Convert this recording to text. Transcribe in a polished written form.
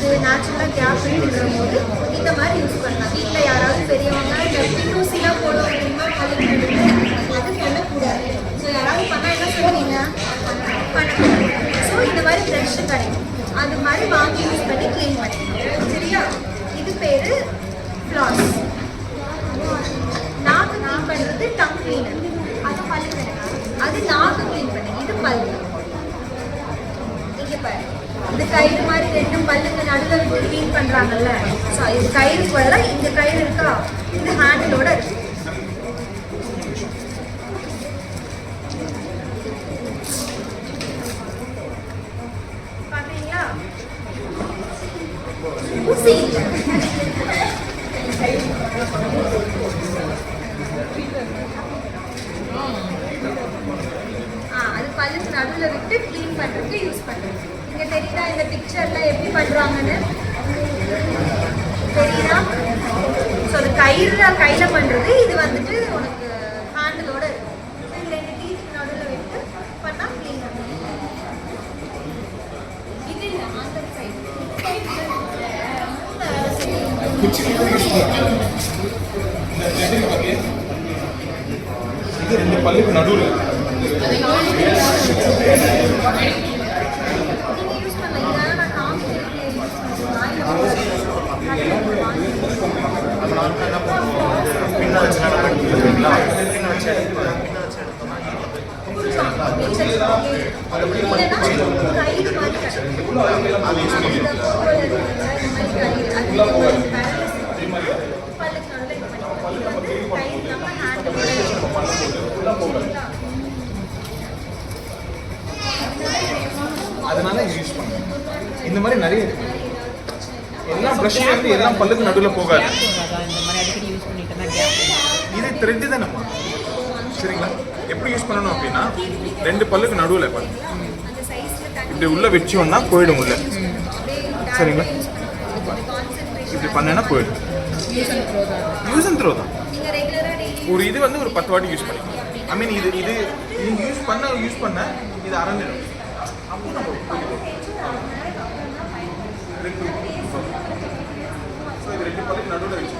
இருக்குது, நேச்சுரலாக கேப் இருக்குங்கிற போது இந்த மாதிரி யூஸ் பண்ணலாம். வீட்டில் யாராவது பெரியவங்க இந்த பின்னூசிலாம் போடுவாங்க தெரியுமா, பல்லுக்கு நடுவில், அது பண்ணக்கூடாது. ஸோ யாராவது பண்ணால் என்ன சொல்லுவீங்க? பண்ணக்கூடாது. ஸோ இந்த மாதிரி ப்ரெஷ் கிடைக்கும், அது மாதிரி வாங்கி யூஸ் பண்ணி க்ளீன் பண்ணிக்கணும். சரியா? இது பேர் ஃப்ளாஸ். நாக்கு க்ளீன் பண்ணுறது டங் க்ளீனர், அது பல்லு அது நாக்கு க்ளீன் பண்ணு. இது பல்லு. இங்கே பாரு, இந்த கயிறு மாதிரி ரெண்டும் பல்லுக்கு நடுவில் விட்டு க்ளீன் பண்ணுறாங்கல்ல. ஸோ இது கயிறு போல, இந்த கயிறு இருக்கா, இந்த ஹேண்டிலோட இருக்கு. பார்த்தீங்களா? ஊசி அது பல்லுக்கு நடுவில் விட்டு க்ளீன் பண்ணுறதுக்கு யூஸ் பண்ணுறது. இங்கே தெரியுதா இந்த பிக்சரில் எப்படி பண்ணுறாங்கன்னு தெரியுதா? ஸோ அது கையில் பண்ணுறது, இது வந்துட்டு உனக்கு ஹேண்டிலோட இருக்கும். இது ரெண்டு டீத்துக்கு நடுவில் விட்டு பண்ணால் க்ளீன் பண்ணுறது. இது இல்லை, அந்த சைடு இது ரெண்டு பல்லுக்கு நடுவில் அதனால யூஸ் பண்ணுங்க. இந்த மாதிரி நிறைய இருக்கு. எல்லா ப்ரஷ்ஷும் வந்து எல்லாம் பல்லுக்கு நடுவில் போகாது. இது த்ரெட்டு தானே. சரிங்களா? எப்படி யூஸ் பண்ணணும் அப்படின்னா, ரெண்டு பல்லுக்கு நடுவில் இப்படி உள்ள வச்சோம்னா போயிடும் உள்ள. சரிங்களா? இப்படி பண்ணேன்னா போயிடும். யூஸ் அண்ட் த்ரோ தான். ஒரு இது வந்து ஒரு 10 வாட்டி யூஸ் பண்ணிக்கலாம். ஐ மீன் இது நீங்கள் யூஸ் பண்ண இது அறந்துடும். அப்போ நம்ம ஸோ இது ரெண்டு பல்லுக்கு நடுவில் வச்சு